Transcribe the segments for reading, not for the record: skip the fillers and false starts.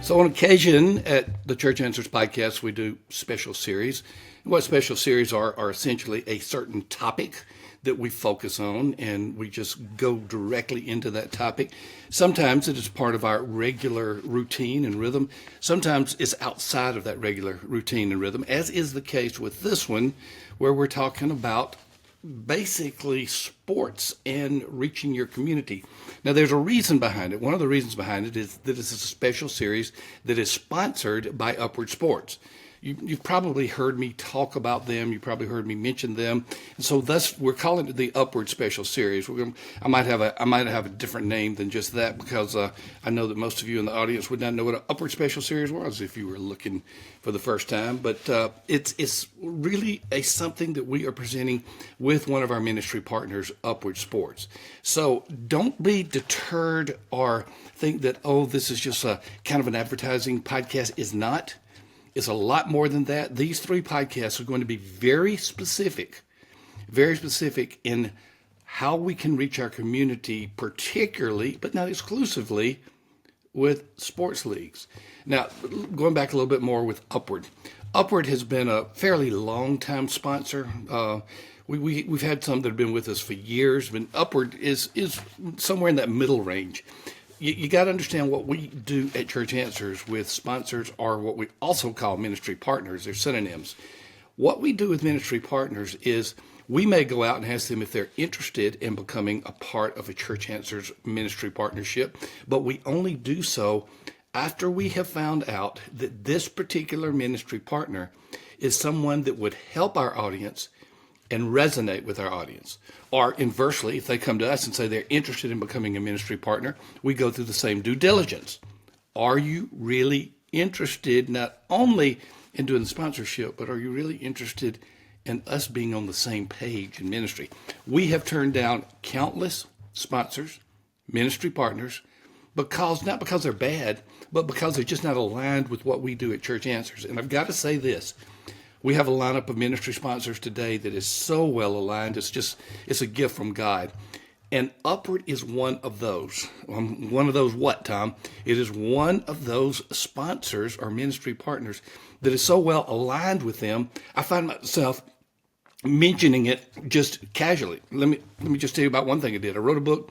So on occasion at the Church Answers podcast, we do special series. What special series are essentially a certain topic that we focus on, and we just go directly into that topic. Sometimes it is part of our regular routine and rhythm. Sometimes it's outside of that regular routine and rhythm, as is the case with this one, where we're talking about basically sports and reaching your community. Now, there's a reason behind it. One of the reasons behind it is that it's a special series that is sponsored by Upward Sports. You've probably heard me talk about them. You probably heard me mention them, and so thus we're calling it the Upward Special Series. I might have a different name than just that, because I know that most of you in the audience would not know what an Upward Special Series was if you were looking for the first time. But it's really something that we are presenting with one of our ministry partners, Upward Sports. So don't be deterred or think that, oh, this is just a kind of an advertising podcast. It's not. It's a lot more than that. These three podcasts are going to be very specific in how we can reach our community, particularly, but not exclusively, with sports leagues. Now, going back a little bit more with Upward. Upward has been a fairly long-time sponsor. We've had some that have been with us for years, but Upward is somewhere in that middle range. You got to understand what we do at Church Answers with sponsors are what we also call ministry partners. They're synonyms. What we do with ministry partners is we may go out and ask them if they're interested in becoming a part of a Church Answers ministry partnership, but we only do so after we have found out that this particular ministry partner is someone that would help our audience and resonate with our audience. Or inversely, if they come to us and say they're interested in becoming a ministry partner, we go through the same due diligence. Are you really interested not only in doing the sponsorship, but are you really interested in us being on the same page in ministry? We have turned down countless sponsors, ministry partners, not because they're bad, but because they're just not aligned with what we do at Church Answers. And I've got to say this. We have a lineup of ministry sponsors today that is so well aligned. It's a gift from God. And Upward is one of those. One of those what, Tom? It is one of those sponsors or ministry partners that is so well aligned with them. I find myself mentioning it just casually. Let me just tell you about one thing I did. I wrote a book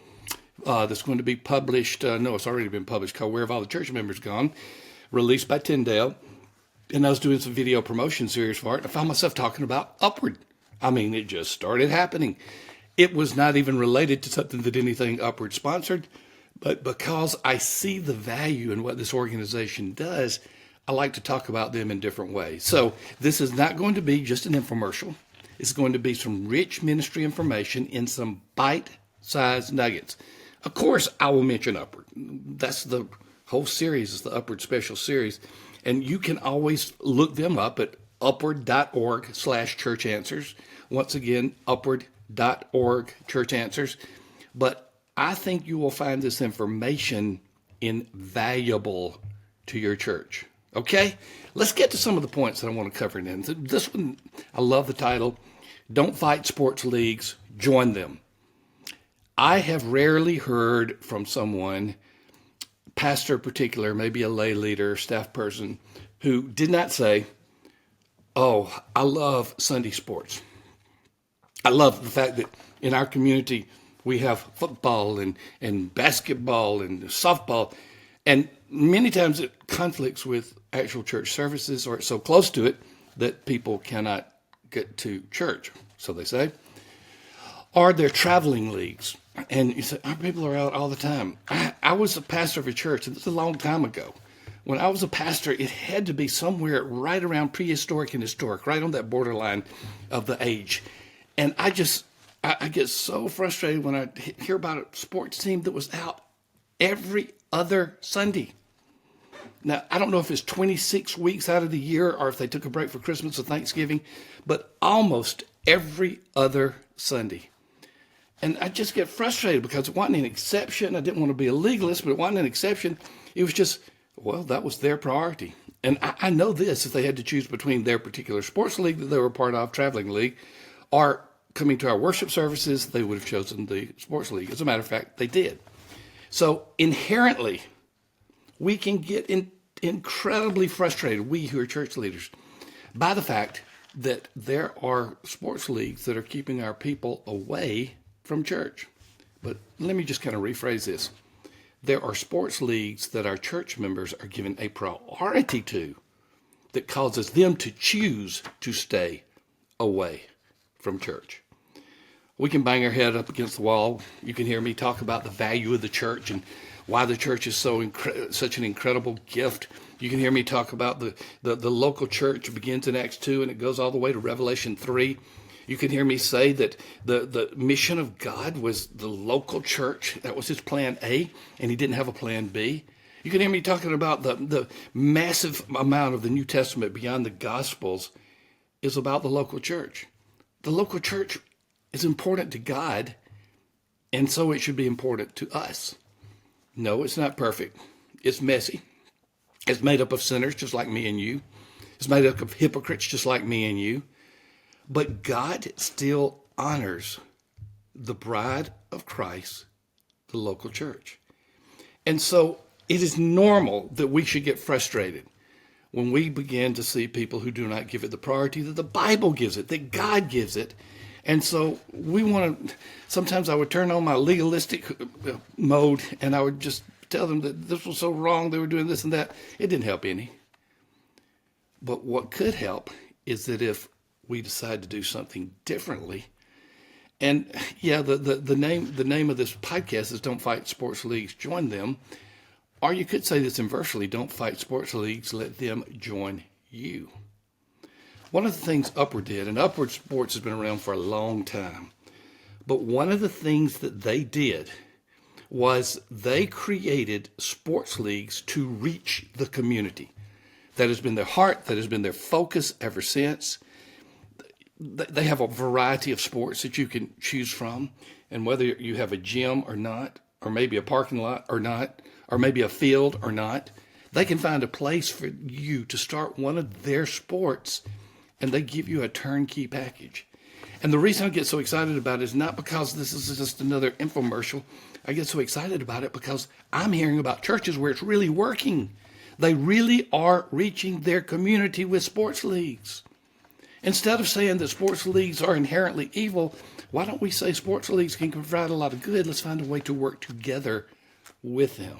that's going to be published. No, it's already been published, called Where Have All the Church Members Gone? Released by Tyndale. And I was doing some video promotion series for it. I found myself talking about Upward. I mean, it just started happening. It was not even related to something that anything Upward sponsored, but because I see the value in what this organization does, I like to talk about them in different ways. So this is not going to be just an infomercial. It's going to be some rich ministry information in some bite-sized nuggets. Of course, I will mention Upward. That's the whole series, is the Upward Special Series. And you can always look them up at upward.org/Church Answers. Once again, upward.org Church Answers. But I think you will find this information invaluable to your church. Okay? Let's get to some of the points that I want to cover in. This one, I love the title, Don't Fight Sports Leagues, Join Them. I have rarely heard from someone, pastor in particular, maybe a lay leader, staff person, who did not say, oh, I love Sunday sports. I love the fact that in our community we have football and basketball and softball, and many times it conflicts with actual church services, or it's so close to it that people cannot get to church, so they say. Or they're traveling leagues. And you say, our people are out all the time. I was a pastor of a church, and this is a long time ago. When I was a pastor, it had to be somewhere right around prehistoric and historic, right on that borderline of the age. And I get so frustrated when I hear about a sports team that was out every other Sunday. Now, I don't know if it's 26 weeks out of the year or if they took a break for Christmas or Thanksgiving, but almost every other Sunday. And I just get frustrated because it wasn't an exception. I didn't want to be a legalist, but it wasn't an exception. It was just, well, that was their priority. And I know this, if they had to choose between their particular sports league that they were part of, traveling league, or coming to our worship services, they would have chosen the sports league. As a matter of fact, they did. So inherently, we can get incredibly frustrated, we who are church leaders, by the fact that there are sports leagues that are keeping our people away from church. But let me just kind of rephrase this. There are sports leagues that our church members are given a priority to that causes them to choose to stay away from church. We can bang our head up against the wall. You can hear me talk about the value of the church and why the church is such an incredible gift. You can hear me talk about the local church begins in Acts 2 and it goes all the way to Revelation 3. You can hear me say that the mission of God was the local church. That was his plan A, and he didn't have a plan B. You can hear me talking about the massive amount of the New Testament beyond the Gospels is about the local church. The local church is important to God, and so it should be important to us. No, it's not perfect. It's messy. It's made up of sinners just like me and you. It's made up of hypocrites just like me and you. But God still honors the bride of Christ, the local church. And so it is normal that we should get frustrated when we begin to see people who do not give it the priority that the Bible gives it, that God gives it. And so we want to, sometimes I would turn on my legalistic mode and I would just tell them that this was so wrong, they were doing this and that. It didn't help any. But what could help is that if we decide to do something differently, and yeah, the name of this podcast is Don't Fight Sports Leagues, Join Them. Or you could say this inversely, don't fight sports leagues, let them join you. One of the things Upward did, and Upward Sports has been around for a long time, but one of the things that they did was they created sports leagues to reach the community. That has been their heart, that has been their focus ever since. They have a variety of sports that you can choose from, and whether you have a gym or not, or maybe a parking lot or not, or maybe a field or not, they can find a place for you to start one of their sports, and they give you a turnkey package. And the reason I get so excited about it is not because this is just another infomercial. I get so excited about it because I'm hearing about churches where it's really working. They really are reaching their community with sports leagues. Instead of saying that sports leagues are inherently evil, why don't we say sports leagues can provide a lot of good? Let's find a way to work together with them.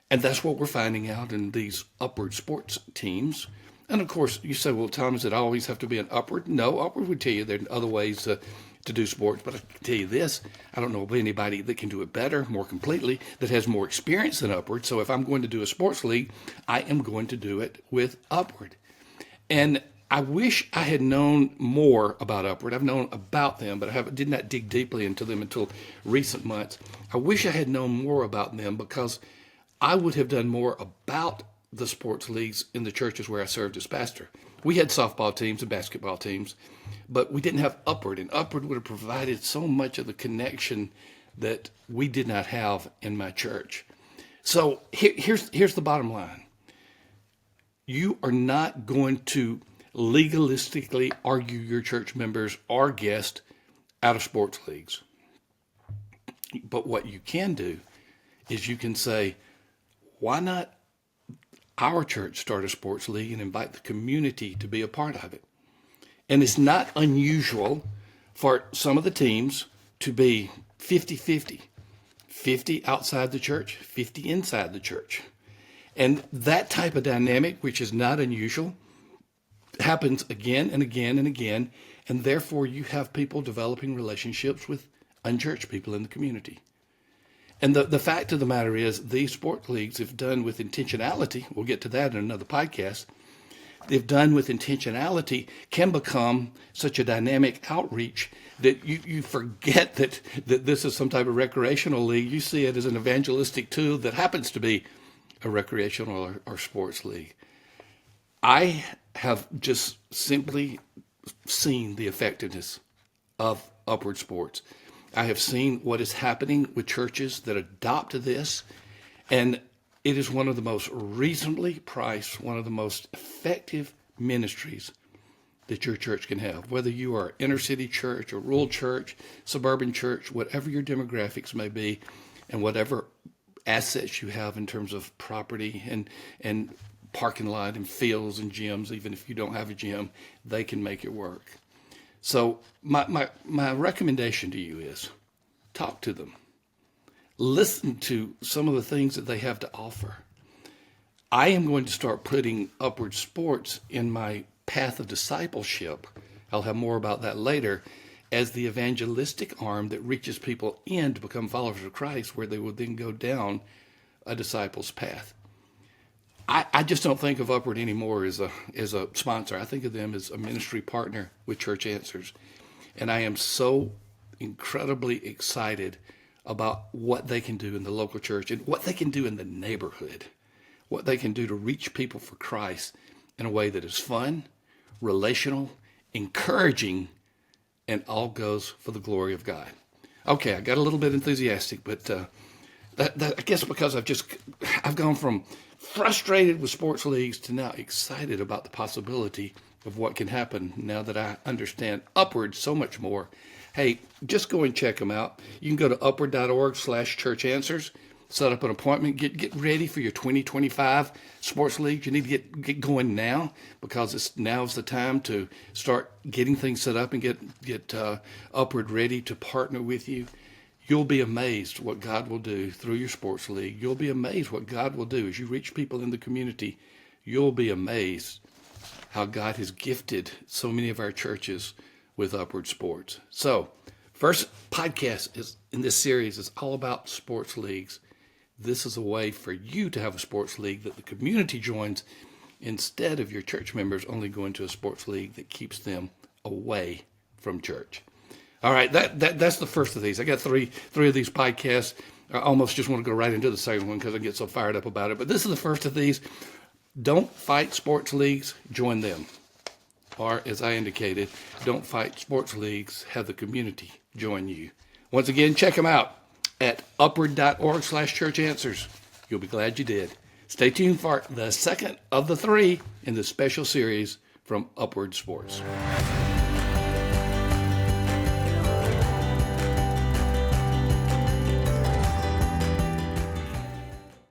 And that's what we're finding out in these Upward sports teams. And of course, you say, well, Thom, does it always have to be an Upward? No, Upward would tell you there are other ways to do sports. But I can tell you this, I don't know of anybody that can do it better, more completely, that has more experience than Upward. So if I'm going to do a sports league, I am going to do it with Upward. And I wish I had known more about Upward. I've known about them, but I did not dig deeply into them until recent months. I wish I had known more about them because I would have done more about the sports leagues in the churches where I served as pastor. We had softball teams and basketball teams, but we didn't have Upward, and Upward would have provided so much of the connection that we did not have in my church. So here's the bottom line. You are not going to legalistically argue your church members or guests out of sports leagues. But what you can do is you can say, why not our church start a sports league and invite the community to be a part of it? And it's not unusual for some of the teams to be 50-50, 50 outside the church, 50 inside the church. And that type of dynamic, which is not unusual, happens again and again and again, and therefore you have people developing relationships with unchurched people in the community. And the fact of the matter is, these sport leagues, if done with intentionality, we'll get to that in another podcast, if done with intentionality, can become such a dynamic outreach that you forget that this is some type of recreational league. You see it as an evangelistic tool that happens to be a recreational or sports league. I have just simply seen the effectiveness of Upward Sports. I have seen what is happening with churches that adopt this, and it is one of the most reasonably priced, one of the most effective ministries that your church can have. Whether you are inner city church, a rural church, suburban church, whatever your demographics may be, and whatever assets you have in terms of property and parking lot and fields and gyms. Even if you don't have a gym, they can make it work. So my recommendation to you is talk to them. Listen to some of the things that they have to offer. I am going to start putting Upward Sports in my path of discipleship. I'll have more about that later, as the evangelistic arm that reaches people in to become followers of Christ, where they will then go down a disciple's path. I just don't think of Upward anymore as a sponsor. I think of them as a ministry partner with Church Answers. And I am so incredibly excited about what they can do in the local church and what they can do in the neighborhood, what they can do to reach people for Christ in a way that is fun, relational, encouraging, and all goes for the glory of God. Okay, I got a little bit enthusiastic, but that I guess because I've gone from frustrated with sports leagues to now excited about the possibility of what can happen now that I understand Upward so much more. Hey, just go and check them out. You can go to upward.org/churchanswers, set up an appointment, get ready for your 2025 sports league. You need to get going now, because now's the time to start getting things set up and get Upward ready to partner with you. You'll be amazed what God will do through your sports league. You'll be amazed what God will do as you reach people in the community. You'll be amazed how God has gifted so many of our churches with Upward Sports. So, first podcast in this series is all about sports leagues. This is a way for you to have a sports league that the community joins, instead of your church members only going to a sports league that keeps them away from church. All right, that's the first of these. I got three of these podcasts. I almost just want to go right into the second one because I get so fired up about it. But this is the first of these. Don't fight sports leagues, join them. Or, as I indicated, don't fight sports leagues, have the community join you. Once again, check them out at upward.org/churchanswers. You'll be glad you did. Stay tuned for the second of the three in the special series from Upward Sports.